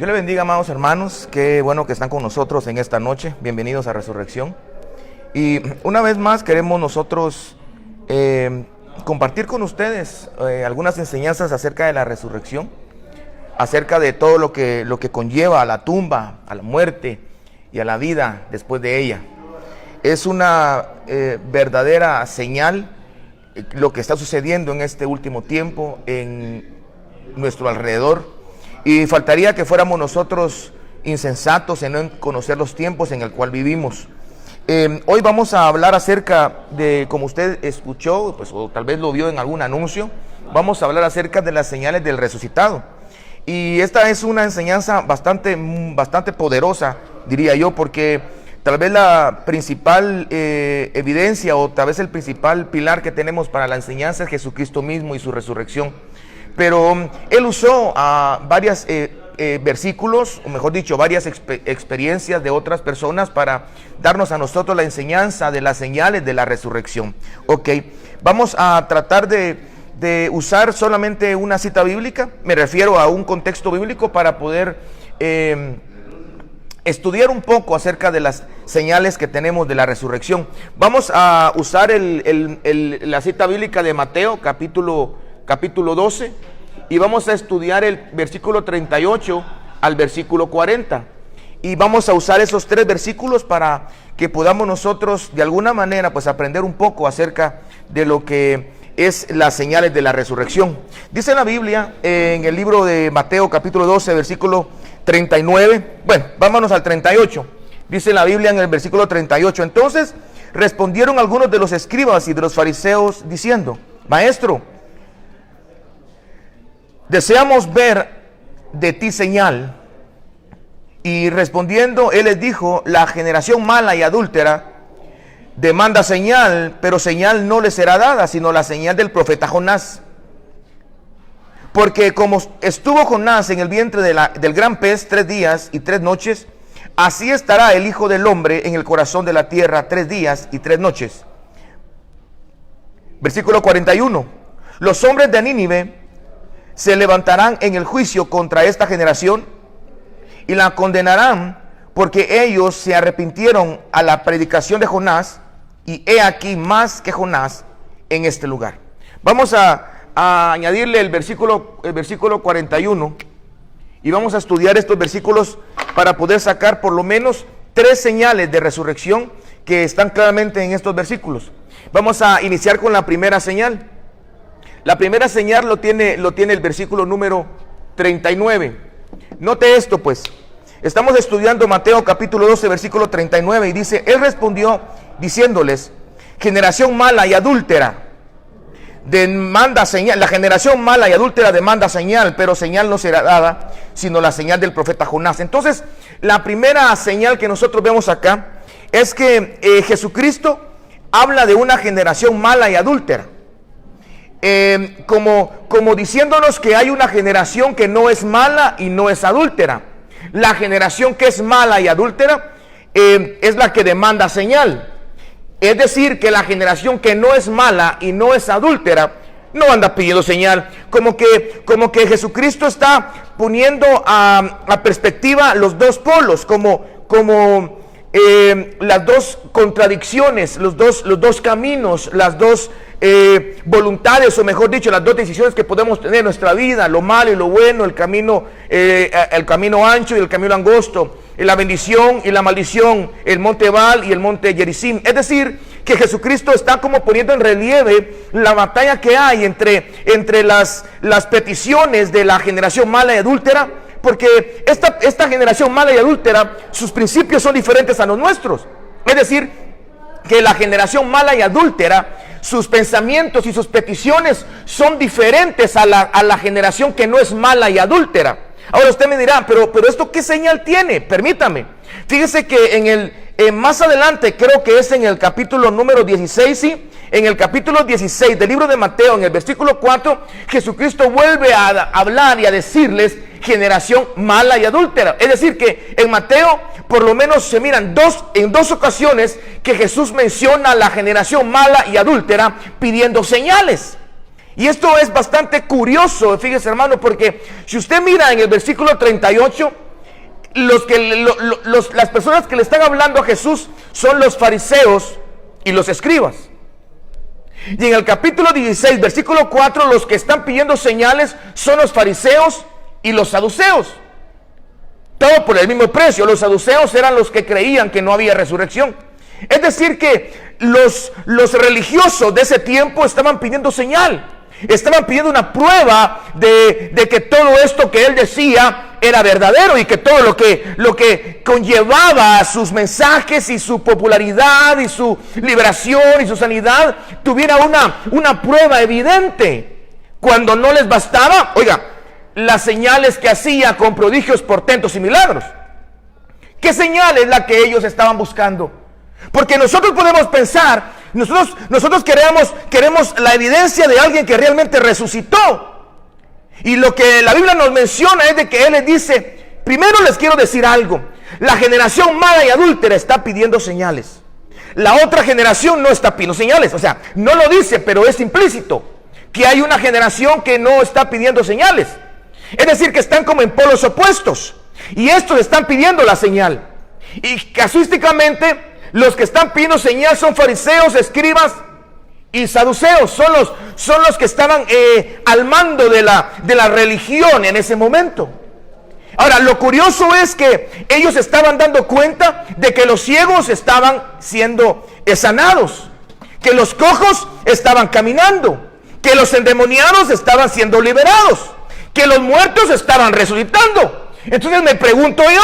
Dios le bendiga, amados hermanos. Qué bueno que están con nosotros en esta noche. Bienvenidos a Resurrección. Y una vez más queremos nosotros compartir con ustedes algunas enseñanzas acerca de la resurrección, acerca de todo lo que conlleva a la tumba, a la muerte y a la vida después de ella. Es una verdadera señal lo que está sucediendo en este último tiempo en nuestro alrededor. Y faltaría que fuéramos nosotros insensatos en no conocer los tiempos en el cual vivimos. Hoy vamos a hablar acerca de, como usted escuchó, pues, o tal vez lo vio en algún anuncio, vamos a hablar acerca de las señales del resucitado. Y esta es una enseñanza bastante poderosa, diría yo, porque tal vez la principal evidencia o tal vez el principal pilar que tenemos para la enseñanza es Jesucristo mismo y su resurrección. Pero él usó varios versículos, o mejor dicho, varias experiencias de otras personas para darnos a nosotros la enseñanza de las señales de la resurrección. Ok, vamos a tratar de usar solamente una cita bíblica, me refiero a un contexto bíblico para poder estudiar un poco acerca de las señales que tenemos de la resurrección. Vamos a usar la cita bíblica de Mateo, capítulo 12, y vamos a estudiar el versículo 38 al versículo 40. Y vamos a usar esos tres versículos para que podamos nosotros de alguna manera pues aprender un poco acerca de lo que es las señales de la resurrección. Dice la Biblia en el libro de Mateo capítulo 12 versículo 39, bueno, vámonos al 38. Dice la Biblia en el versículo 38: entonces respondieron algunos de los escribas y de los fariseos diciendo: Maestro, deseamos ver de ti señal. Y respondiendo él les dijo: la generación mala y adúltera demanda señal, pero señal no le será dada, sino la señal del profeta Jonás. Porque como estuvo Jonás en el vientre del gran pez 3 días y 3 noches, así estará el Hijo del Hombre en el corazón de la tierra 3 días y 3 noches. Versículo 41. Los hombres de Nínive se levantarán en el juicio contra esta generación y la condenarán, porque ellos se arrepintieron a la predicación de Jonás, y he aquí más que Jonás en este lugar. Vamos a añadirle el versículo 41 y vamos a estudiar estos versículos para poder sacar por lo menos 3 señales de resurrección que están claramente en estos versículos. Vamos a iniciar con la primera señal. La primera señal lo tiene el versículo número 39. Note esto pues. Estamos estudiando Mateo capítulo 12 versículo 39 y dice: él respondió diciéndoles: generación mala y adúltera demanda señal. La generación mala y adúltera demanda señal, pero señal no será dada, sino la señal del profeta Jonás. Entonces, la primera señal que nosotros vemos acá es que Jesucristo habla de una generación mala y adúltera. Como diciéndonos que hay una generación que no es mala y no es adúltera. La generación que es mala y adúltera es la que demanda señal. Es decir, que la generación que no es mala y no es adúltera no anda pidiendo señal. Como que Jesucristo está poniendo a perspectiva los dos polos, como las dos contradicciones, los dos caminos, las dos voluntades, o mejor dicho, las dos decisiones que podemos tener en nuestra vida: lo malo y lo bueno, el camino ancho y el camino angosto, la bendición y la maldición, el monte Ebal y el monte Gerizim. Es decir, que Jesucristo está como poniendo en relieve la batalla que hay entre las peticiones de la generación mala y adúltera, porque esta generación mala y adúltera, sus principios son diferentes a los nuestros. Es decir, que la generación mala y adúltera, sus pensamientos y sus peticiones son diferentes a la generación que no es mala y adúltera. Ahora usted me dirá: pero ¿esto qué señal tiene? Permítame. Fíjese que más adelante, creo que es en el capítulo número 16, ¿sí? En el capítulo 16 del libro de Mateo, en el versículo 4, Jesucristo vuelve a hablar y a decirles generación mala y adúltera. Es decir, que en Mateo por lo menos se miran en dos ocasiones que Jesús menciona a la generación mala y adúltera pidiendo señales. Y esto es bastante curioso, fíjese hermano, porque si usted mira en el versículo 38, las personas que le están hablando a Jesús son los fariseos y los escribas. Y en el capítulo 16, versículo 4, los que están pidiendo señales son los fariseos y los saduceos. Todo por el mismo precio. Los saduceos eran los que creían que no había resurrección. Es decir que los religiosos de ese tiempo estaban pidiendo señal. Estaban pidiendo una prueba de que todo esto que él decía era verdadero y que todo lo que conllevaba sus mensajes y su popularidad y su liberación y su sanidad tuviera una prueba evidente. Cuando no les bastaba, oiga, las señales que hacía con prodigios, portentos y milagros. ¿Qué señal es la que ellos estaban buscando? Porque nosotros podemos pensar, nosotros queremos la evidencia de alguien que realmente resucitó. Y lo que la Biblia nos menciona es de que Él les dice, primero les quiero decir algo, la generación mala y adúltera está pidiendo señales. La otra generación no está pidiendo señales, o sea, no lo dice, pero es implícito, que hay una generación que no está pidiendo señales. Es decir, que están como en polos opuestos, y estos están pidiendo la señal. Y casuísticamente, los que están pidiendo señal son fariseos, escribas y saduceos. Son los que estaban al mando de la religión en ese momento. Ahora, lo curioso es que ellos estaban dando cuenta de que los ciegos estaban siendo sanados, que los cojos estaban caminando, que los endemoniados estaban siendo liberados, que los muertos estaban resucitando. Entonces me pregunto yo,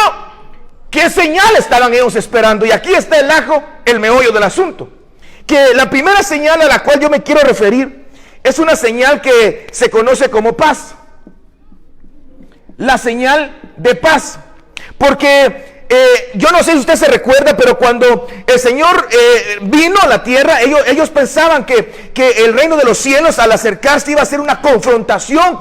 ¿qué señal estaban ellos esperando? Y aquí está el meollo del asunto. Que la primera señal a la cual yo me quiero referir es una señal que se conoce como paz. La señal de paz. Porque yo no sé si usted se recuerda, pero cuando el Señor vino a la tierra, ellos pensaban que el reino de los cielos al acercarse iba a ser una confrontación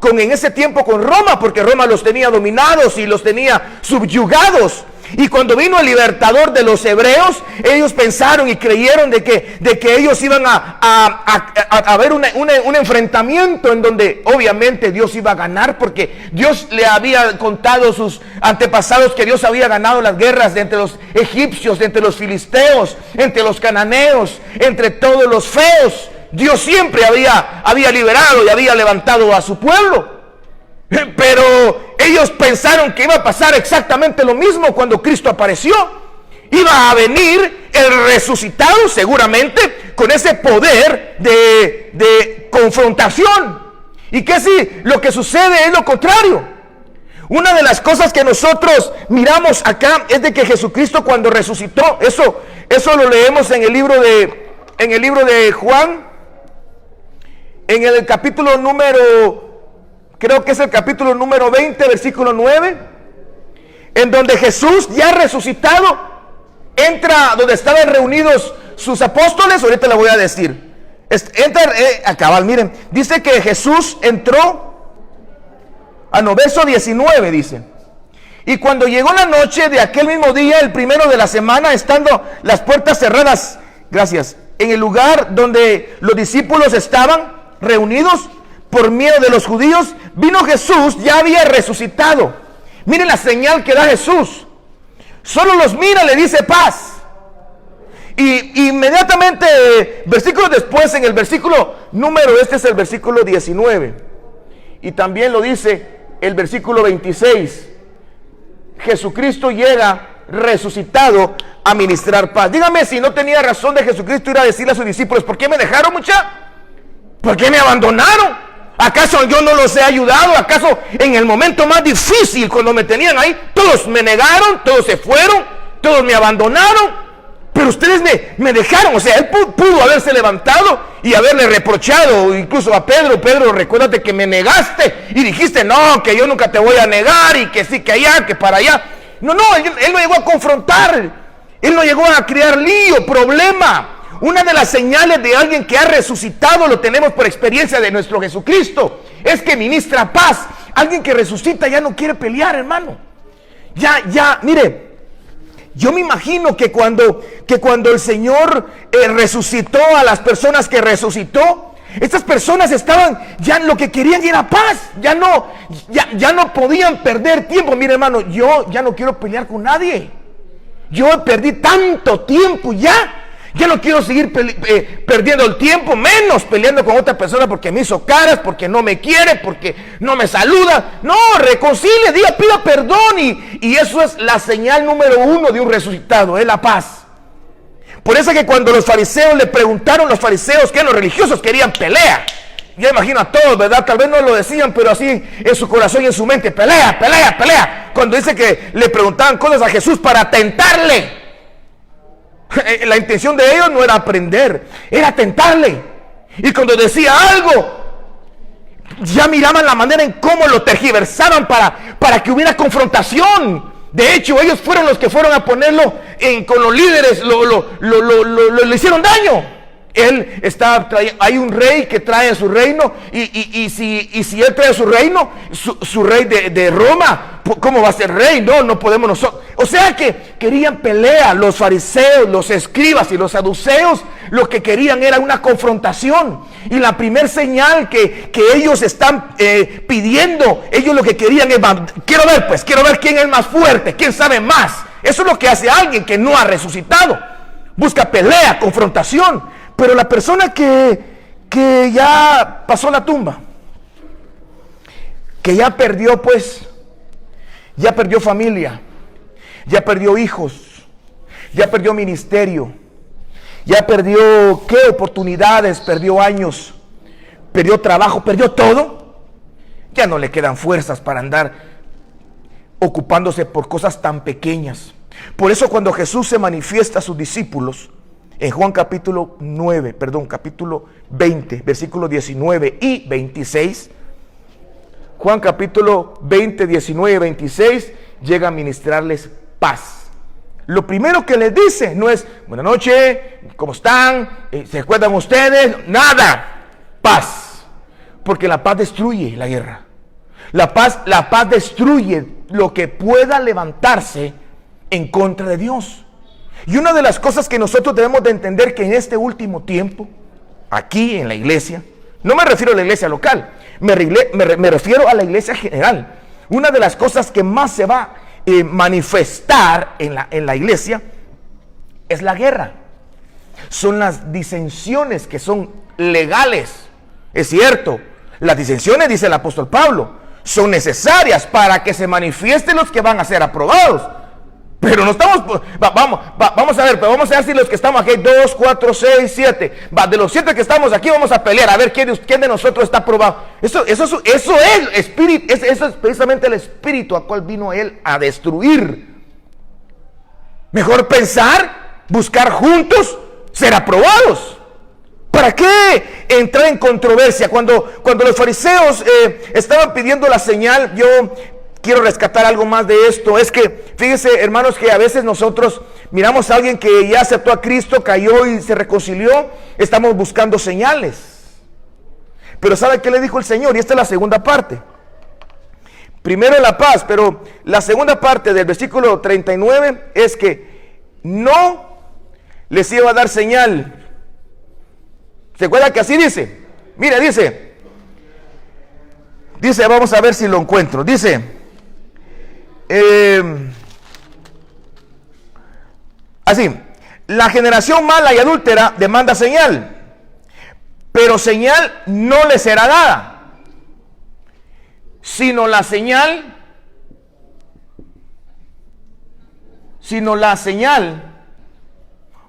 en ese tiempo con Roma, porque Roma los tenía dominados y los tenía subyugados. Y cuando vino el libertador de los hebreos, ellos pensaron y creyeron de que ellos iban a ver un enfrentamiento en donde obviamente Dios iba a ganar, porque Dios le había contado a sus antepasados que Dios había ganado las guerras de entre los egipcios, de entre los filisteos, entre los cananeos, entre todos los feos. Dios siempre había liberado y había levantado a su pueblo. Pero ellos pensaron que iba a pasar exactamente lo mismo cuando Cristo apareció. Iba a venir el resucitado seguramente con ese poder de confrontación. Y que si lo que sucede es lo contrario. Una de las cosas que nosotros miramos acá es de que Jesucristo cuando resucitó, eso lo leemos en el libro de Juan, en el capítulo creo que es el capítulo número 20, versículo 9, en donde Jesús ya resucitado entra donde estaban reunidos sus apóstoles. Ahorita le voy a decir. Miren, dice que Jesús entró, verso 19 dice, y cuando llegó la noche de aquel mismo día, el primero de la semana, estando las puertas cerradas, gracias, en el lugar donde los discípulos estaban reunidos por miedo de los judíos, vino Jesús, ya había resucitado. Miren la señal que da Jesús. Solo los mira, le dice paz. Y inmediatamente, versículos después, en el versículo este es el versículo 19. Y también lo dice el versículo 26. Jesucristo llega resucitado a ministrar paz. Dígame si no tenía razón de Jesucristo ir a decirle a sus discípulos, ¿por qué me dejaron, mucha? ¿Por qué me abandonaron? ¿Acaso yo no los he ayudado? ¿Acaso en el momento más difícil, cuando me tenían ahí, todos me negaron, todos se fueron, todos me abandonaron? Pero ustedes me dejaron. O sea, él pudo haberse levantado y haberle reprochado incluso a Pedro, recuérdate que me negaste y dijiste, no, que yo nunca te voy a negar, y que sí, que allá, que para allá. No, él no llegó a confrontar, él no llegó a crear lío, problema. Una de las señales de alguien que ha resucitado, lo tenemos por experiencia de nuestro Jesucristo, es que ministra paz. Alguien que resucita ya no quiere pelear, hermano. Mire, yo me imagino que cuando el Señor resucitó a las personas que resucitó, Estas personas estaban, ya lo que querían era paz. Ya no podían perder tiempo. Mire, hermano, yo ya no quiero pelear con nadie. Yo perdí tanto tiempo ya. Ya no quiero seguir perdiendo el tiempo, menos peleando con otra persona porque me hizo caras, porque no me quiere, porque no me saluda. No, reconcilie, diga, pida perdón. Y eso es la señal número 1 de un resucitado, es la paz. Por eso es que cuando los fariseos le preguntaron, los fariseos, que los religiosos querían pelea. Yo imagino a todos, ¿verdad? Tal vez no lo decían, pero así en su corazón y en su mente, pelea, pelea, pelea. Cuando dice que le preguntaban cosas a Jesús para tentarle. La intención de ellos no era aprender, era tentarle. Y cuando decía algo, ya miraban la manera en cómo lo tergiversaban para que hubiera confrontación. De hecho, ellos fueron los que fueron a ponerlo con los líderes, le hicieron daño. Hay un rey que trae su reino, y si él trae su reino, su rey de Roma, ¿cómo va a ser rey? No podemos nosotros. O sea que querían pelea. Los fariseos, los escribas y los saduceos lo que querían era una confrontación. Y la primer señal que ellos están pidiendo, ellos lo que querían es, quiero ver quién es más fuerte, quién sabe más. Eso es lo que hace alguien que no ha resucitado. Busca pelea, confrontación. Pero la persona que ya pasó la tumba, que ya perdió ya perdió familia, ya perdió hijos, ya perdió ministerio, ya perdió oportunidades, perdió años, perdió trabajo, perdió todo, ya no le quedan fuerzas para andar ocupándose por cosas tan pequeñas. Por eso cuando Jesús se manifiesta a sus discípulos, en Juan capítulo 20, versículos 19 y 26, Juan capítulo 20, 19 y 26, llega a ministrarles paz. Lo primero que les dice no es, buenas noches, ¿cómo están? ¿Se acuerdan ustedes? Nada, paz. Porque la paz destruye la guerra. La paz destruye lo que pueda levantarse en contra de Dios. Y una de las cosas que nosotros debemos de entender que en este último tiempo, aquí en la iglesia, no me refiero a la iglesia local, me refiero a la iglesia general. Una de las cosas que más se va a manifestar en la iglesia es la guerra. Son las disensiones que son legales. Es cierto, las disensiones, dice el apóstol Pablo, son necesarias para que se manifiesten los que van a ser aprobados. Pero no estamos, vamos a ver si los que estamos aquí, 2, 4, 6, 7, de los 7 que estamos aquí vamos a pelear, a ver quién de nosotros está aprobado. Eso es espíritu, eso es precisamente el espíritu a cual vino él a destruir. Mejor pensar, buscar juntos, ser aprobados. ¿Para qué entrar en controversia? Cuando los fariseos estaban pidiendo la señal, yo quiero rescatar algo más de esto. Es que, fíjense, hermanos, que a veces nosotros miramos a alguien que ya aceptó a Cristo, cayó y se reconcilió. Estamos buscando señales. Pero ¿sabe qué le dijo el Señor? Y esta es la segunda parte. Primero la paz, pero la segunda parte del versículo 39 es que no les iba a dar señal. ¿Se acuerda que así dice? Mira, dice, vamos a ver si lo encuentro. Dice, así, la generación mala y adúltera demanda señal, pero señal no le será dada, sino la señal.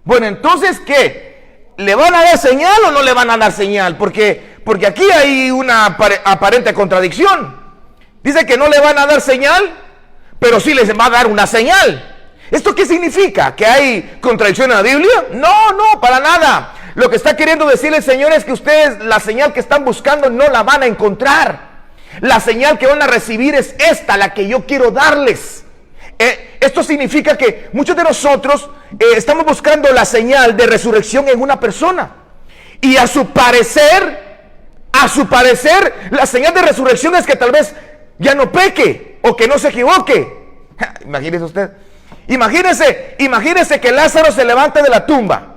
Bueno, entonces, ¿qué? ¿Le van a dar señal o no le van a dar señal? Porque aquí hay una aparente contradicción. Dice que no le van a dar señal, pero sí les va a dar una señal. ¿Esto qué significa? ¿Que hay contradicción en la Biblia? No, para nada. Lo que está queriendo decir el Señor es que ustedes la señal que están buscando no la van a encontrar. La señal que van a recibir es esta, la que yo quiero darles. Esto significa que muchos de nosotros estamos buscando la señal de resurrección en una persona. Y a su parecer, la señal de resurrección es que tal vez ya no peque o que no se equivoque. Imagínese usted. Imagínese que Lázaro se levanta de la tumba.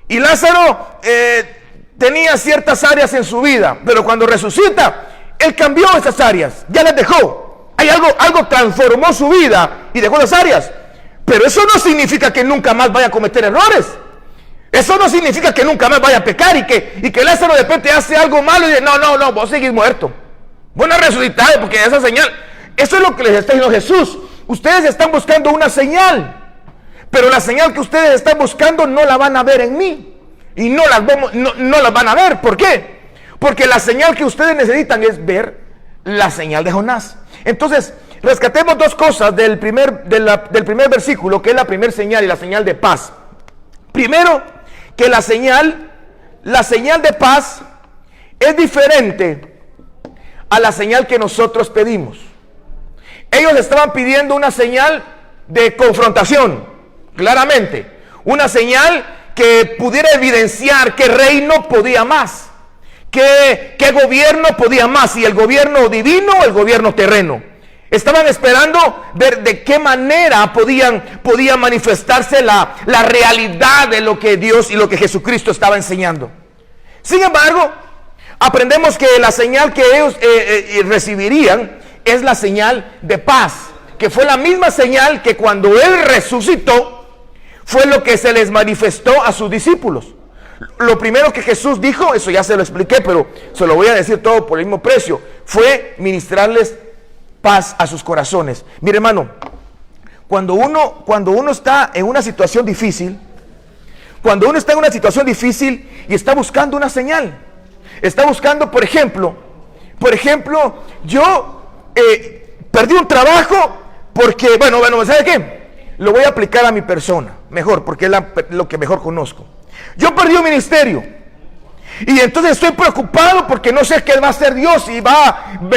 Y Lázaro tenía ciertas áreas en su vida, pero cuando resucita, Él cambió esas áreas, ya las dejó. Hay algo transformó su vida y dejó las áreas. Pero eso no significa que nunca más vaya a cometer errores. Eso no significa que nunca más vaya a pecar y que Lázaro de repente hace algo malo y dice, no, vos seguís muerto. Vos no resucitás porque esa señal. Eso es lo que les está diciendo Jesús. Ustedes están buscando una señal, pero la señal que ustedes están buscando no la van a ver en mí. Y no las van a ver. ¿Por qué? Porque la señal que ustedes necesitan es ver la señal de Jonás. Entonces, rescatemos dos cosas del primer versículo, que es la primera señal y la señal de paz. Primero, que la señal de paz es diferente a la señal que nosotros pedimos. Ellos estaban pidiendo una señal de confrontación, claramente. Una señal que pudiera evidenciar que reino podía más, que gobierno podía más, si el gobierno divino o el gobierno terreno. Estaban esperando ver de qué manera podía manifestarse la realidad de lo que Dios y lo que Jesucristo estaba enseñando. Sin embargo, aprendemos que la señal que ellos recibirían es la señal de paz, que fue la misma señal que cuando Él resucitó, fue lo que se les manifestó a sus discípulos. Lo primero que Jesús dijo, eso ya se lo expliqué, pero se lo voy a decir todo por el mismo precio, fue ministrarles paz a sus corazones. Mire, hermano, cuando uno está en una situación difícil, y está buscando una señal, está buscando, por ejemplo, yo perdí un trabajo porque, bueno, ¿sabe qué? Lo voy a aplicar a mi persona, mejor, porque es lo que mejor conozco. Yo perdí un ministerio y entonces estoy preocupado porque no sé qué va a hacer Dios, si me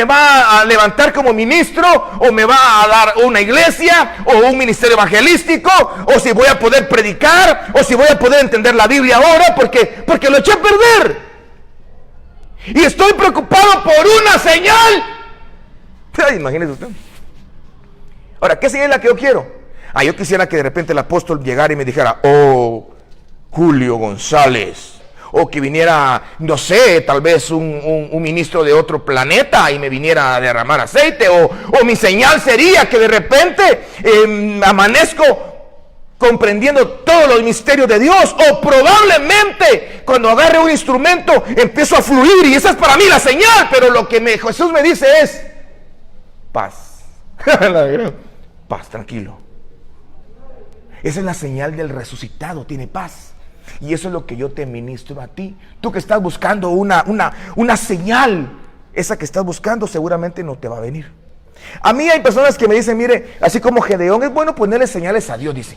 va a levantar como ministro, o me va a dar una iglesia o un ministerio evangelístico, o si voy a poder predicar, o si voy a poder entender la Biblia ahora, porque lo eché a perder. Y estoy preocupado por una señal. Ay, imagínese usted. Ahora, ¿qué señal es la que yo quiero? Yo quisiera que de repente el apóstol llegara y me dijera, oh, Julio González, o que viniera, no sé, tal vez un ministro de otro planeta y me viniera a derramar aceite, o mi señal sería que de repente amanezco comprendiendo todos los misterios de Dios, o probablemente cuando agarre un instrumento empiezo a fluir, y esa es para mí la señal. Pero lo que Jesús me dice es paz. Paz, tranquilo. Esa es la señal del resucitado, tiene paz. Y eso es lo que yo te ministro a ti. Tú que estás buscando una señal, esa que estás buscando seguramente no te va a venir. A mí hay personas que me dicen, mire, así como Gedeón, es bueno ponerle señales a Dios, dice.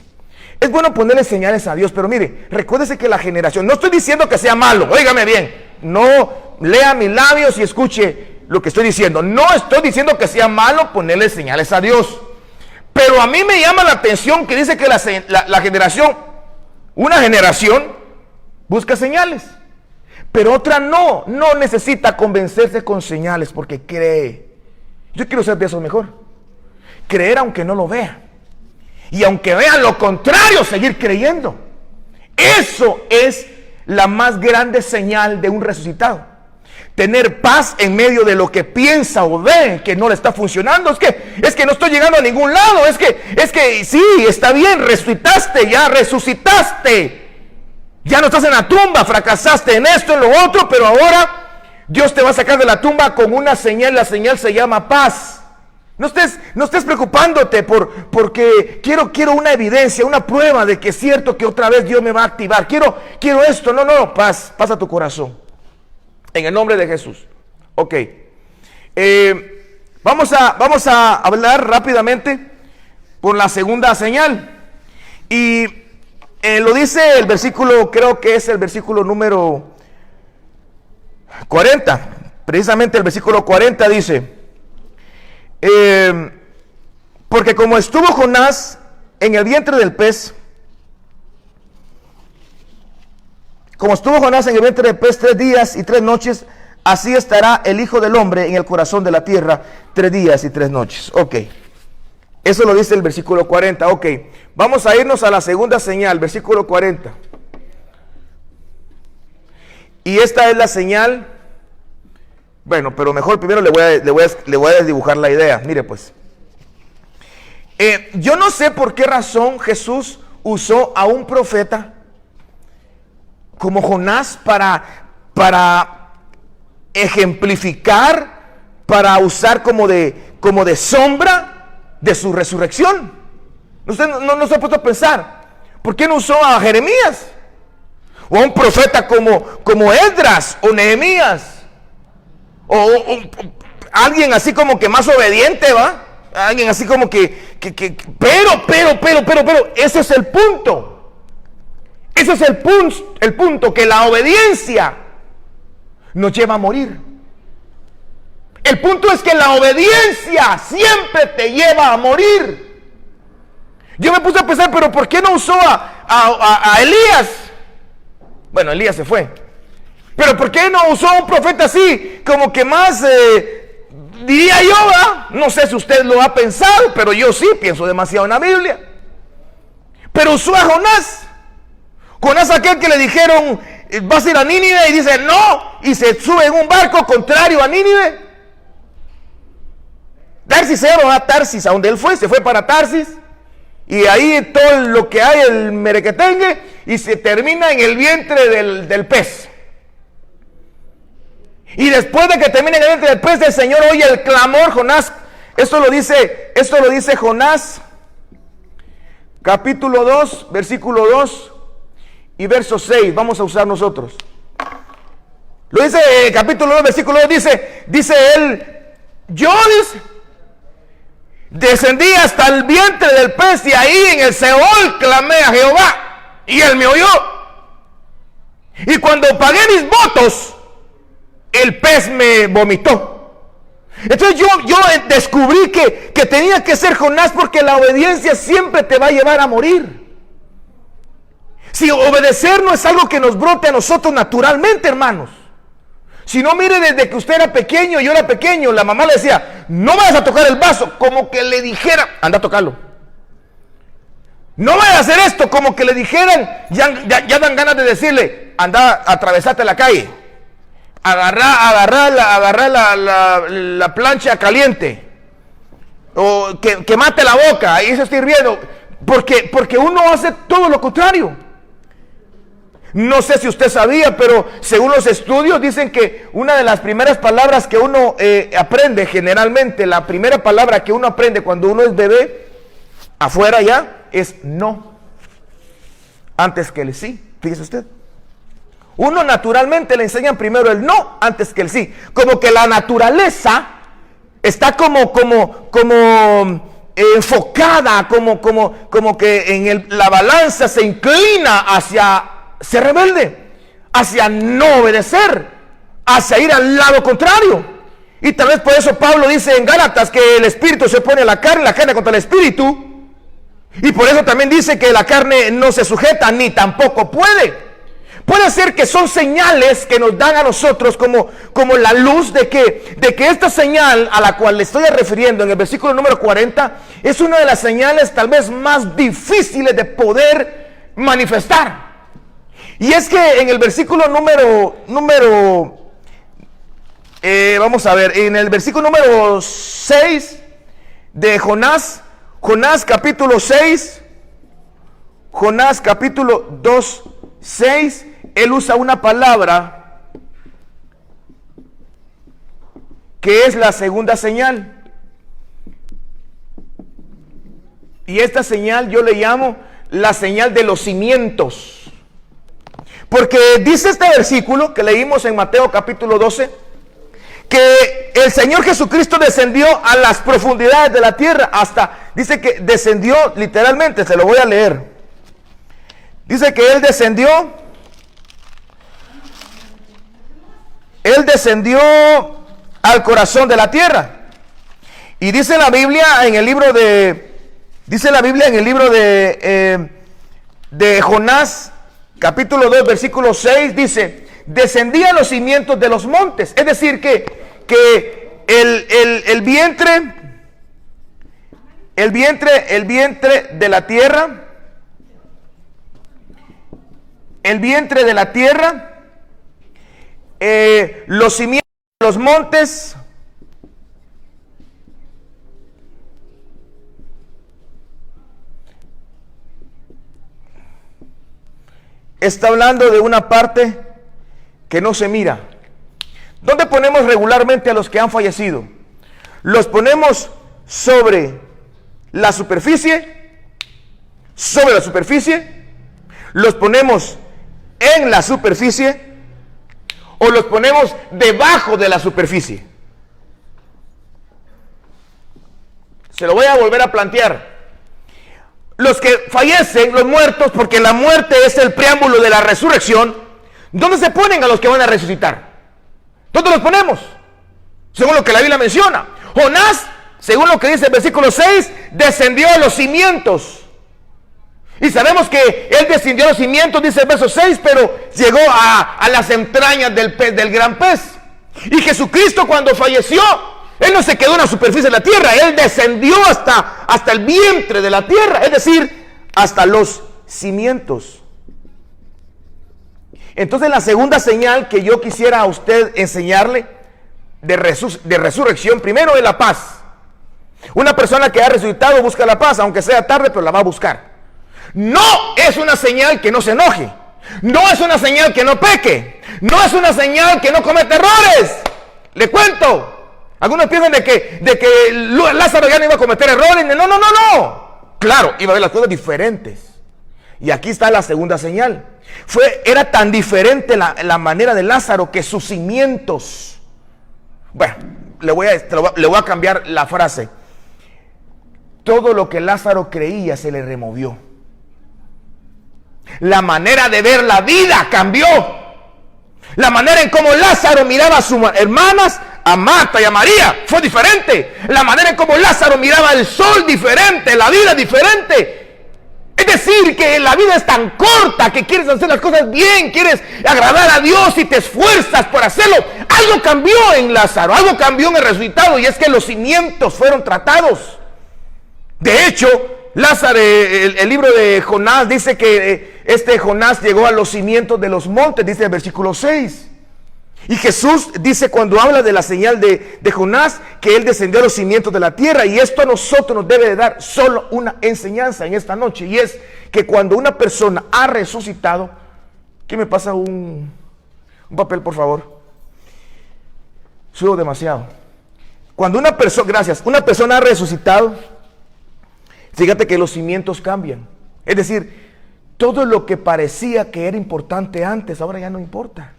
Es bueno ponerle señales a Dios, pero mire, recuérdese que la generación, no estoy diciendo que sea malo, óigame bien, no lea mis labios y escuche lo que estoy diciendo. No estoy diciendo que sea malo ponerle señales a Dios. Pero a mí me llama la atención que dice que la generación, una generación busca señales, pero otra no necesita convencerse con señales porque cree. Yo quiero ser de eso mejor. Creer aunque no lo vea. Y aunque vea lo contrario, seguir creyendo. Eso es la más grande señal de un resucitado. Tener paz en medio de lo que piensa o ve que no le está funcionando. Es que no estoy llegando a ningún lado. Es que sí, está bien, resucitaste, ya resucitaste. Ya no estás en la tumba, fracasaste en esto, en lo otro, pero ahora Dios te va a sacar de la tumba con una señal. La señal se llama paz. No estés preocupándote porque quiero una evidencia, una prueba de que es cierto que otra vez Dios me va a activar. Quiero esto. No, paz a tu corazón. En el nombre de Jesús. Ok. Vamos a hablar rápidamente por la segunda señal. Y lo dice el versículo, creo que es el versículo número 40. Precisamente el versículo 40 dice, porque como estuvo Jonás en el vientre del pez, como estuvo Jonás en el vientre del pez 3 días y 3 noches, así estará el Hijo del Hombre en el corazón de la tierra 3 días y 3 noches. Ok, eso lo dice el versículo 40. Ok, vamos a irnos a la segunda señal, versículo 40. Y esta es la señal. Bueno, pero mejor primero le voy a desdibujar la idea. Mire pues. Yo no sé por qué razón Jesús usó a un profeta como Jonás para ejemplificar, para usar como de sombra de su resurrección. Usted no se ha puesto a pensar, ¿por qué no usó a Jeremías? O a un profeta como Esdras o Nehemías. O alguien así como que más obediente, ¿va? Alguien así como pero, ese es el punto. Ese es el punto, que la obediencia nos lleva a morir. El punto es que la obediencia siempre te lleva a morir. Yo me puse a pensar, pero ¿por qué no usó a Elías? Bueno, Elías se fue. Pero ¿por qué no usó a un profeta así, como que más, diría yo, ¿verdad? No sé si usted lo ha pensado, pero yo sí pienso demasiado en la Biblia. Pero usó a Jonás. Jonás, aquel que le dijeron, vas a ir a Nínive, y dice no, y se sube en un barco contrario a Nínive. Tarsis era Tarsis, a donde él fue, se fue para Tarsis. Y ahí todo lo que hay, el merequetengue, y se termina en el vientre del pez. Y después de que termine en el vientre del pez, el Señor oye el clamor. Jonás, esto lo dice Jonás, capítulo 2, versículo 2 y verso 6. Vamos a usar nosotros. Lo dice capítulo 2, versículo 2, dice él, yo descendí hasta el vientre del pez y ahí en el Seol clamé a Jehová y él me oyó. Y cuando pagué mis votos, el pez me vomitó. Entonces yo descubrí que tenía que ser Jonás, porque la obediencia siempre te va a llevar a morir. Si obedecer no es algo que nos brote a nosotros naturalmente, hermanos. Si no, mire, desde que usted era pequeño, yo era pequeño, la mamá le decía, no vayas a tocar el vaso, como que le dijera, anda a tocarlo. No vayas a hacer esto, como que le dijeran, ya dan ganas de decirle, anda, atravesate la calle. Agarrar la plancha caliente, o que mate la boca, ahí se está hirviendo, porque uno hace todo lo contrario. No sé si usted sabía, pero según los estudios dicen que una de las primeras palabras que uno aprende, generalmente la primera palabra que uno aprende cuando uno es bebé, afuera ya, es no, antes que el sí. Fíjese usted. Uno naturalmente le enseñan primero el no antes que el sí. Como que la naturaleza está como enfocada, como que la balanza se inclina hacia ser rebelde, hacia no obedecer, hacia ir al lado contrario. Y tal vez por eso Pablo dice en Gálatas que el espíritu se opone a la carne contra el espíritu. Y por eso también dice que la carne no se sujeta ni tampoco puede. Puede ser que son señales que nos dan a nosotros como la luz de que esta señal a la cual le estoy refiriendo en el versículo número 40 es una de las señales tal vez más difíciles de poder manifestar. Y es que en el versículo vamos a ver, en el versículo número 6 de Jonás capítulo 6, Jonás capítulo 2, 6, él usa una palabra que es la segunda señal. Y esta señal yo le llamo la señal de los cimientos. Porque dice este versículo que leímos en Mateo capítulo 12, que el Señor Jesucristo descendió a las profundidades de la tierra, dice que descendió literalmente, se lo voy a leer. Dice que Él descendió al corazón de la tierra. Y dice la Biblia en el libro de Jonás, capítulo 2, versículo 6, dice, descendía a los cimientos de los montes. Es decir, que el vientre de la tierra, los cimientos de los montes. Está hablando de una parte que no se mira. ¿Dónde ponemos regularmente a los que han fallecido? Los ponemos sobre la superficie, los ponemos en la superficie o los ponemos debajo de la superficie. Se lo voy a volver a plantear. Los que fallecen, los muertos, porque la muerte es el preámbulo de la resurrección, ¿dónde se ponen a los que van a resucitar? ¿Dónde los ponemos? Según lo que la Biblia menciona. Jonás, según lo que dice el versículo 6, descendió a los cimientos. Y sabemos que él descendió a los cimientos, dice el verso 6, pero llegó a las entrañas del gran pez. Y Jesucristo, cuando falleció, él no se quedó en la superficie de la tierra, él descendió hasta el vientre de la tierra, es decir, hasta los cimientos. Entonces la segunda señal que yo quisiera a usted enseñarle de resurrección, primero es la paz. Una persona que ha resucitado busca la paz, aunque sea tarde, pero la va a buscar. No es una señal que no se enoje, no es una señal que no peque, no es una señal que no cometa errores. Le cuento. Algunos piensan de que Lázaro ya no iba a cometer errores. No. Claro, iba a ver las cosas diferentes. Y aquí está la segunda señal. Era tan diferente la manera de Lázaro que sus cimientos. Bueno, le voy a cambiar la frase. Todo lo que Lázaro creía se le removió. La manera de ver la vida cambió. La manera en cómo Lázaro miraba a sus hermanas, a Marta y a María, fue diferente. La manera en cómo Lázaro miraba el sol diferente, la vida diferente. Es decir, que la vida es tan corta que quieres hacer las cosas bien, quieres agradar a Dios y te esfuerzas por hacerlo. Algo cambió en Lázaro, algo cambió en el resultado, y es que los cimientos fueron tratados. De hecho, Lázaro, el libro de Jonás dice que Jonás llegó a los cimientos de los montes, dice el versículo 6. Y Jesús dice cuando habla de la señal de Jonás que él descendió a los cimientos de la tierra. Y esto a nosotros nos debe de dar solo una enseñanza en esta noche. Y es que cuando una persona ha resucitado, ¿qué me pasa un papel, por favor? Subo demasiado. Cuando una persona ha resucitado, fíjate que los cimientos cambian. Es decir, todo lo que parecía que era importante antes, ahora ya no importa.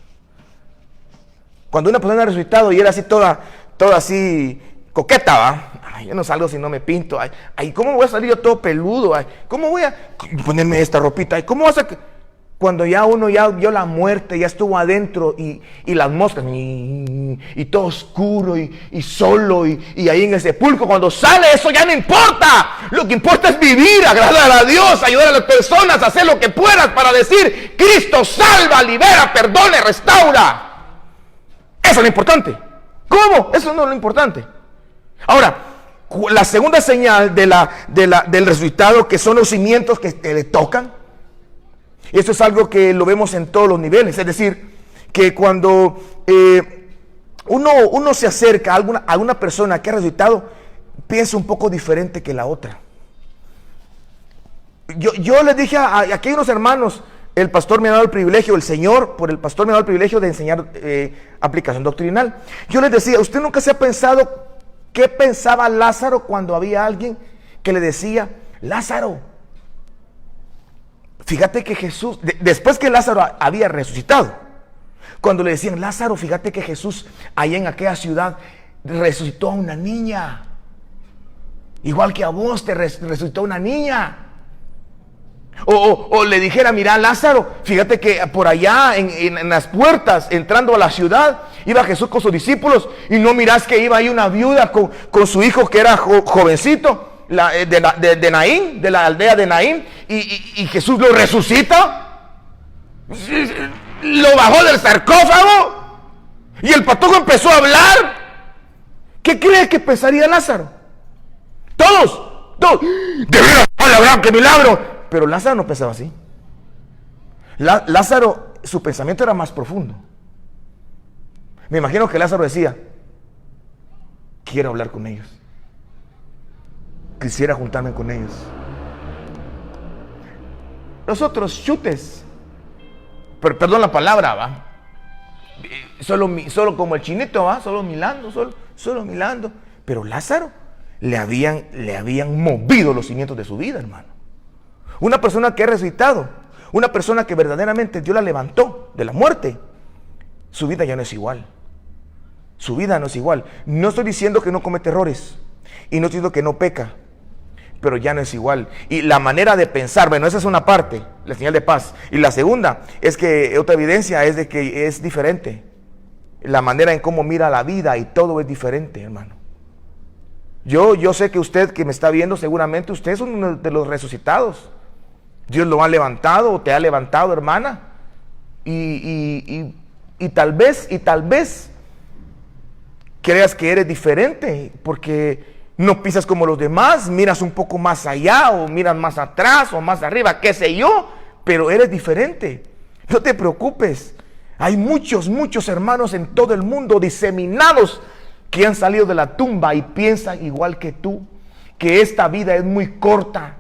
Cuando una persona ha resucitado y era así toda así coqueta, ¿va? Ay, yo no salgo si no me pinto. Ay, ¿cómo voy a salir yo todo peludo? Ay, ¿cómo voy a ponerme esta ropita? Ay, ¿cómo vas a...? Cuando ya uno ya vio la muerte, ya estuvo adentro y las moscas, y todo oscuro y solo y ahí en el sepulcro, cuando sale eso ya no importa. Lo que importa es vivir, agradar a Dios, ayudar a las personas, hacer lo que puedas para decir: Cristo salva, libera, perdona, restaura. Eso es lo importante. ¿Cómo? Eso no es lo importante. Ahora, la segunda señal del resucitado, que son los cimientos que le tocan. Esto es algo que lo vemos en todos los niveles. Es decir, que cuando uno se acerca a una persona que ha resucitado, piensa un poco diferente que la otra. Yo les dije aquí hay unos hermanos. El pastor me ha dado el privilegio, el Señor, por el pastor me ha dado el privilegio de enseñar aplicación doctrinal. Yo les decía, ¿usted nunca se ha pensado qué pensaba Lázaro cuando había alguien que le decía: Lázaro? Fíjate que Jesús, después que Lázaro había resucitado, cuando le decían: Lázaro, fíjate que Jesús allá en aquella ciudad resucitó a una niña, igual que a vos te resucitó una niña. O le dijera: mira, Lázaro, fíjate que por allá en las puertas, entrando a la ciudad, iba Jesús con sus discípulos, y no mirás que iba ahí una viuda con su hijo que era jovencito, de Naín, de la aldea de Naín, y Jesús lo resucita, lo bajó del sarcófago, y el patojo empezó a hablar. ¿Qué cree que pensaría Lázaro? Todos, de veras, ¡hola, qué milagro! Pero Lázaro no pensaba así. Lázaro, su pensamiento era más profundo. Me imagino que Lázaro decía, quiero hablar con ellos. Quisiera juntarme con ellos. Los otros chutes, perdón la palabra, va. Solo como el chinito, va, solo milando. Pero Lázaro le habían movido los cimientos de su vida, hermano. Una persona que ha resucitado, una persona que verdaderamente Dios la levantó de la muerte, su vida ya no es igual. Su vida no es igual. No estoy diciendo que no comete errores y no estoy diciendo que no peca, pero ya no es igual. Y la manera de pensar, bueno, esa es una parte, la señal de paz. Y la segunda es que otra evidencia es de que es diferente. La manera en cómo mira la vida y todo es diferente, hermano. Yo sé que usted que me está viendo, seguramente usted es uno de los resucitados. Dios lo ha levantado o te ha levantado, hermana. Y tal vez creas que eres diferente porque no pisas como los demás, miras un poco más allá o miras más atrás o más arriba, qué sé yo, pero eres diferente. No te preocupes. Hay muchos hermanos en todo el mundo diseminados que han salido de la tumba y piensan igual que tú, que esta vida es muy corta,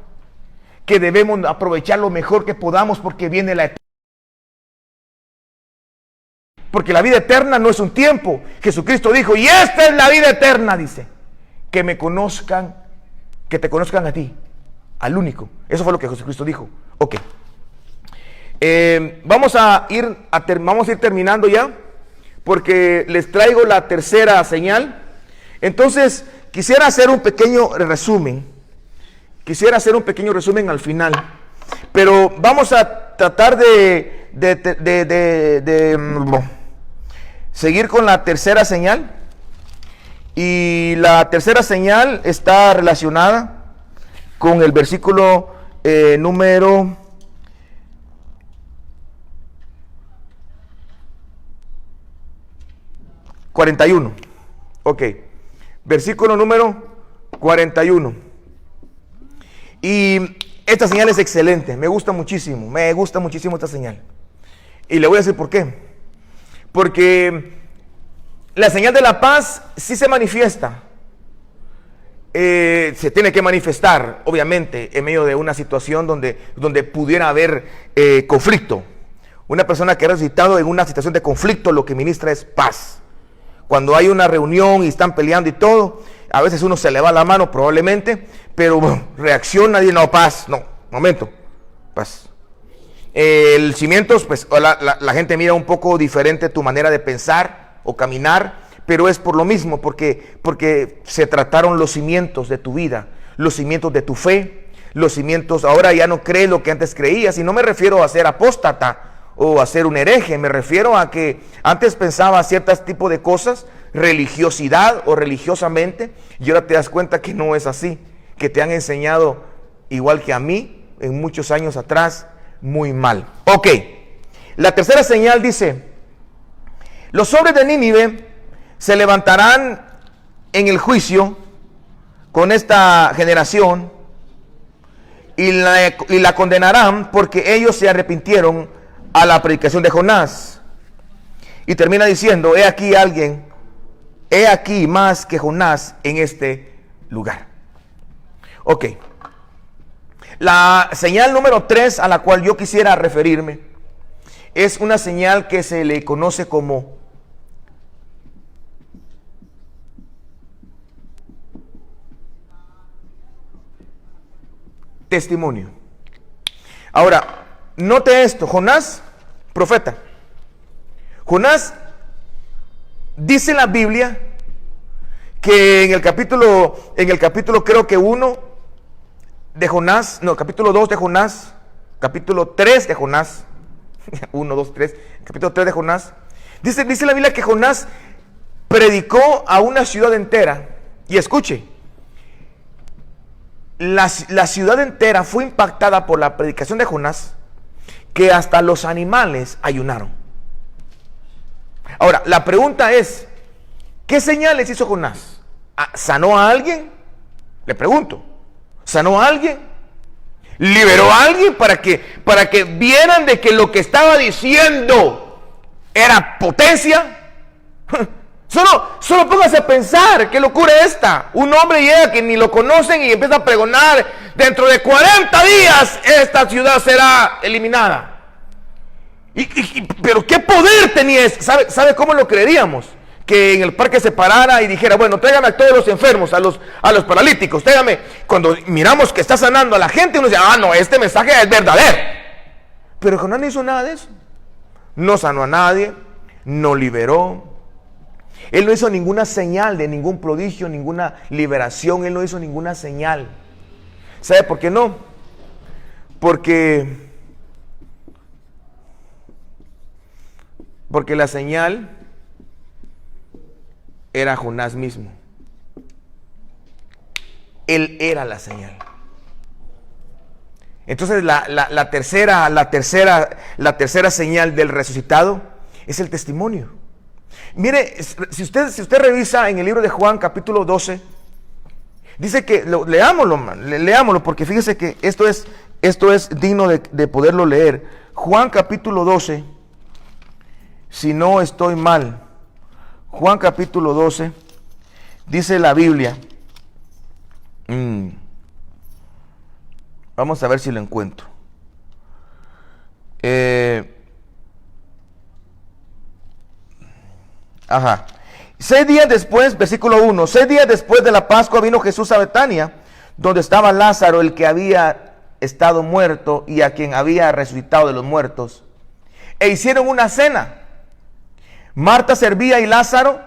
que debemos aprovechar lo mejor que podamos porque viene la eternidad. Porque la vida eterna no es un tiempo. Jesucristo dijo, y esta es la vida eterna, dice, que me conozcan, que te conozcan a ti, al único. Eso fue lo que Jesucristo dijo. Ok. Vamos a ir terminando ya, porque les traigo la tercera señal. Entonces, quisiera hacer un pequeño resumen. Al final. Pero vamos a tratar de seguir con la tercera señal. Y la tercera señal está relacionada con el versículo número 41. Ok. Versículo número 41. Y esta señal es excelente. Me gusta muchísimo esta señal. Y le voy a decir por qué. Porque la señal de la paz sí se manifiesta. Se tiene que manifestar, obviamente, en medio de una situación donde pudiera haber conflicto. Una persona que ha resucitado en una situación de conflicto, lo que ministra es paz. Cuando hay una reunión y están peleando y todo, a veces uno se le va la mano probablemente, pero reacciona y no, paz, no, momento, paz. El cimientos, pues la gente mira un poco diferente tu manera de pensar o caminar, pero es por lo mismo, porque se trataron los cimientos de tu vida, los cimientos de tu fe, los cimientos, ahora ya no crees lo que antes creías, y no me refiero a ser apóstata o a ser un hereje, me refiero a que antes pensaba ciertos tipos de cosas, religiosidad o religiosamente, y ahora te das cuenta que no es así, que te han enseñado, igual que a mí, en muchos años atrás, muy mal. Ok, la tercera señal dice, los hombres de Nínive se levantarán en el juicio con esta generación y la condenarán porque ellos se arrepintieron a la predicación de Jonás. Y termina diciendo, he aquí más que Jonás en este lugar. Ok. La señal número 3 a la cual yo quisiera referirme es una señal que se le conoce como testimonio. Ahora, note esto, Jonás, profeta. Jonás dice en la Biblia que en el capítulo creo que 1 de Jonás, no, capítulo 2 de Jonás, capítulo 3 de Jonás, 1, 2, 3, capítulo 3 de Jonás, dice la Biblia que Jonás predicó a una ciudad entera, y escuche, la ciudad entera fue impactada por la predicación de Jonás, que hasta los animales ayunaron. Ahora, la pregunta es, ¿qué señales hizo Jonás? ¿Sanó a alguien? Le pregunto. ¿Sanó a alguien? ¿Liberó a alguien para que vieran de que lo que estaba diciendo era potencia? Solo póngase a pensar, qué locura esta. Un hombre llega que ni lo conocen y empieza a pregonar: dentro de 40 días esta ciudad será eliminada. Pero qué poder tenía eso. ¿Sabe cómo lo creeríamos? Que en el parque se parara y dijera: bueno, tráigame a todos los enfermos, a los paralíticos, tráigame. Cuando miramos que está sanando a la gente, uno dice: ah, no, este mensaje es verdadero. Pero Jonás no hizo nada de eso. No sanó a nadie, no liberó. Él no hizo ninguna señal de ningún prodigio, ninguna liberación. Él no hizo ninguna señal. ¿Sabe por qué no? Porque la señal era Jonás mismo. Él era la señal. Entonces la tercera señal del resucitado es el testimonio. Mire, si usted revisa en el libro de Juan capítulo 12, dice que, leámoslo, porque fíjese que esto es digno de poderlo leer. Juan capítulo 12, si no estoy mal, Juan capítulo 12, dice la Biblia, vamos a ver si lo encuentro. Ajá. 6 días después, versículo 1, 6 días después de la Pascua vino Jesús a Betania, donde estaba Lázaro, el que había estado muerto y a quien había resucitado de los muertos. E hicieron una cena. Marta servía y Lázaro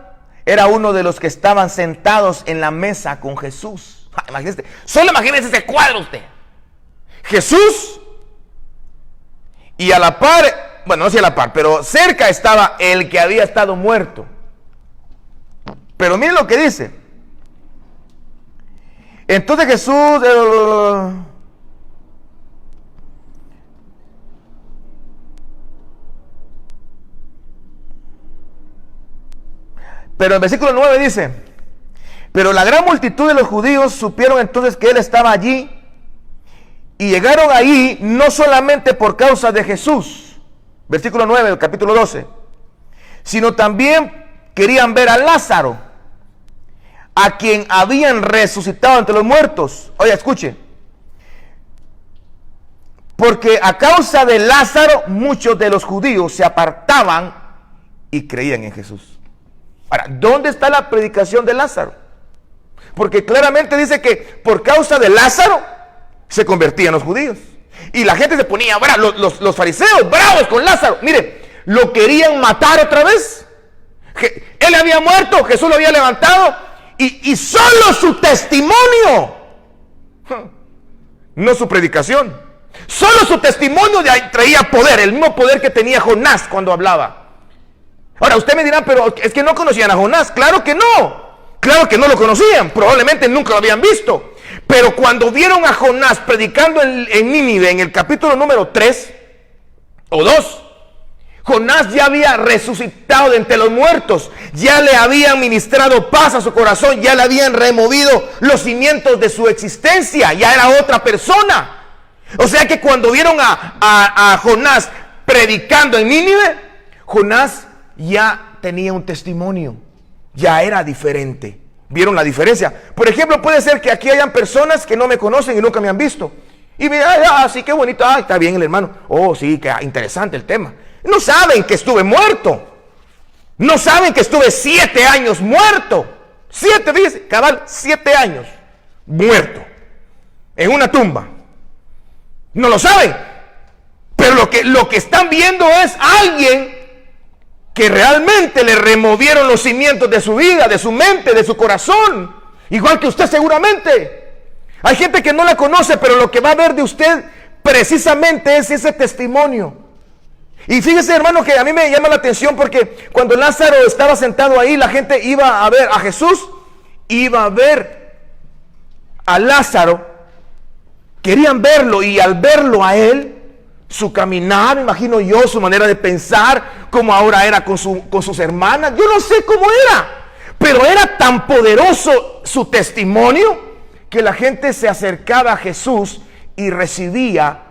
era uno de los que estaban sentados en la mesa con Jesús. Imagínese, solo imagínese ese cuadro usted. Jesús y a la par, bueno, no sé a la par, pero cerca estaba el que había estado muerto. Pero miren lo que dice. Entonces Jesús... Pero el versículo 9 dice: pero la gran multitud de los judíos supieron entonces que él estaba allí, y llegaron ahí no solamente por causa de Jesús, versículo 9 del capítulo 12, sino también querían ver a Lázaro, a quien habían resucitado entre los muertos. Oye, escuche. Porque a causa de Lázaro muchos de los judíos se apartaban y creían en Jesús. Ahora, ¿dónde está la predicación de Lázaro? Porque claramente dice que por causa de Lázaro se convertían los judíos. Y la gente se ponía brava, los fariseos bravos con Lázaro. Mire, lo querían matar otra vez. Él había muerto, Jesús lo había levantado. Y solo su testimonio, no su predicación, solo su testimonio traía poder, el mismo poder que tenía Jonás cuando hablaba. Ahora usted me dirá: pero es que no conocían a Jonás. Claro que no lo conocían, probablemente nunca lo habían visto. Pero cuando vieron a Jonás predicando en Nínive, en el capítulo número 3 o 2, Jonás ya había resucitado de entre los muertos, ya le habían ministrado paz a su corazón, ya le habían removido los cimientos de su existencia, ya era otra persona. O sea que cuando vieron a Jonás predicando en Nínive, Jonás ya tenía un testimonio, ya era diferente. ¿Vieron la diferencia? Por ejemplo, puede ser que aquí hayan personas que no me conocen y nunca me han visto. Y me dirán: sí, qué bonito, está bien el hermano. Oh, sí, qué interesante el tema. No saben que estuve muerto. No saben que estuve 7 años muerto. 7, fíjense, cabal, 7 años muerto. En una tumba. No lo saben. Pero lo que están viendo es alguien que realmente le removieron los cimientos de su vida, de su mente, de su corazón. Igual que usted seguramente. Hay gente que no la conoce, pero lo que va a ver de usted precisamente es ese testimonio. Y fíjese, hermano, que a mí me llama la atención porque cuando Lázaro estaba sentado ahí, la gente iba a ver a Jesús, iba a ver a Lázaro, querían verlo, y al verlo a él, su caminar, me imagino yo, su manera de pensar, como ahora era con sus hermanas, yo no sé cómo era, pero era tan poderoso su testimonio que la gente se acercaba a Jesús y recibía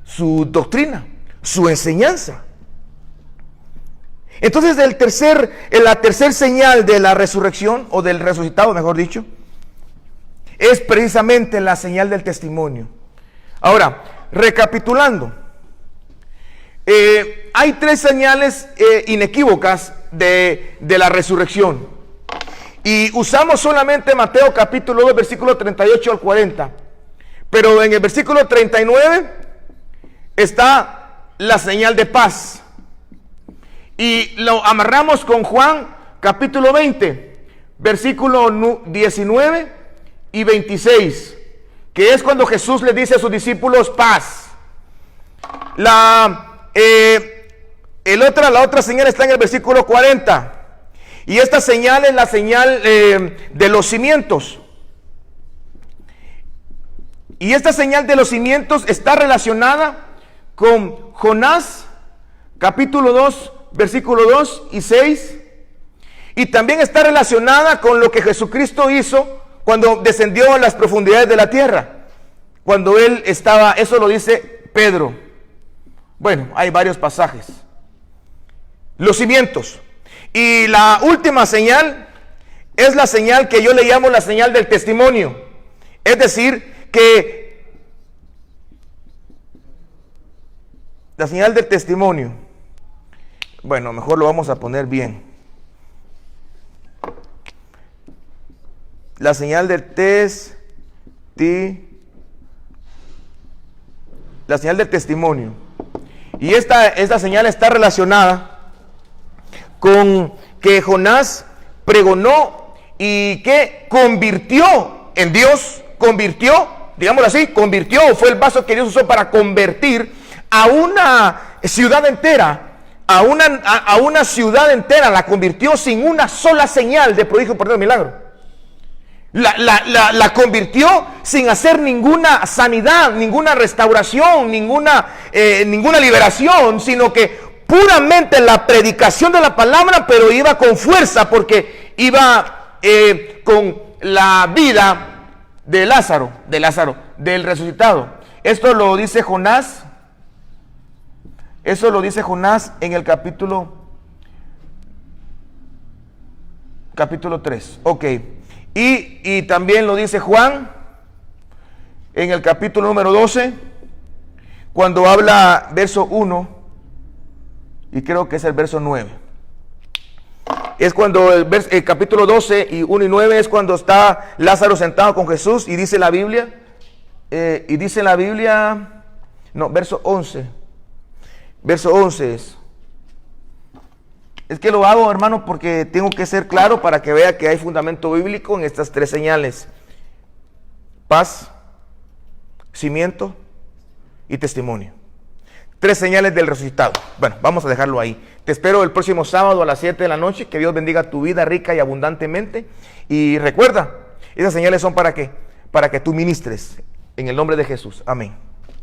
su doctrina, su enseñanza. Entonces la tercer señal de la resurrección, o del resucitado, mejor dicho, es precisamente la señal del testimonio. Ahora, recapitulando, hay tres señales inequívocas de la resurrección. Y usamos solamente Mateo capítulo 2, versículo 38 al 40. Pero en el versículo 39 está la señal de paz. Y lo amarramos con Juan capítulo 20, versículo 19 y 26, que es cuando Jesús le dice a sus discípulos paz. La otra señal está en el versículo 40. Y esta señal es la señal de los cimientos. Y esta señal de los cimientos está relacionada con Jonás, capítulo 2, versículo 2 y 6. Y también está relacionada con lo que Jesucristo hizo cuando descendió a las profundidades de la tierra. Cuando Él estaba, eso lo dice Pedro. Bueno, hay varios pasajes. Los cimientos. Y la última señal es la señal que yo le llamo la señal del testimonio. Es decir, que la señal del testimonio, bueno, mejor lo vamos a poner bien. La señal del la señal del testimonio. Y esta señal está relacionada con que Jonás pregonó y que convirtió en Dios, digámoslo así, fue el vaso que Dios usó para convertir a una ciudad entera, a una ciudad entera, la convirtió sin una sola señal de prodigio, por milagro. La convirtió sin hacer ninguna sanidad, ninguna restauración, ninguna liberación, sino que puramente la predicación de la palabra, pero iba con fuerza, porque iba con la vida de Lázaro, del resucitado. Esto lo dice Jonás. Eso lo dice Jonás en el capítulo 3. Ok. Y también lo dice Juan en el capítulo número 12, cuando habla verso 1, y creo que es el verso 9. Es cuando el capítulo 12 y 1 y 9 es cuando está Lázaro sentado con Jesús, y dice la Biblia, verso 11. Verso 11 es que lo hago, hermano, porque tengo que ser claro para que vea que hay fundamento bíblico en estas tres señales: paz, cimiento y testimonio. Tres señales del resucitado. Bueno, vamos a dejarlo ahí. Te espero el próximo sábado a las 7 de la noche. Que Dios bendiga tu vida rica y abundantemente. Y recuerda, esas señales son para qué? Para que tú ministres en el nombre de Jesús. Amén.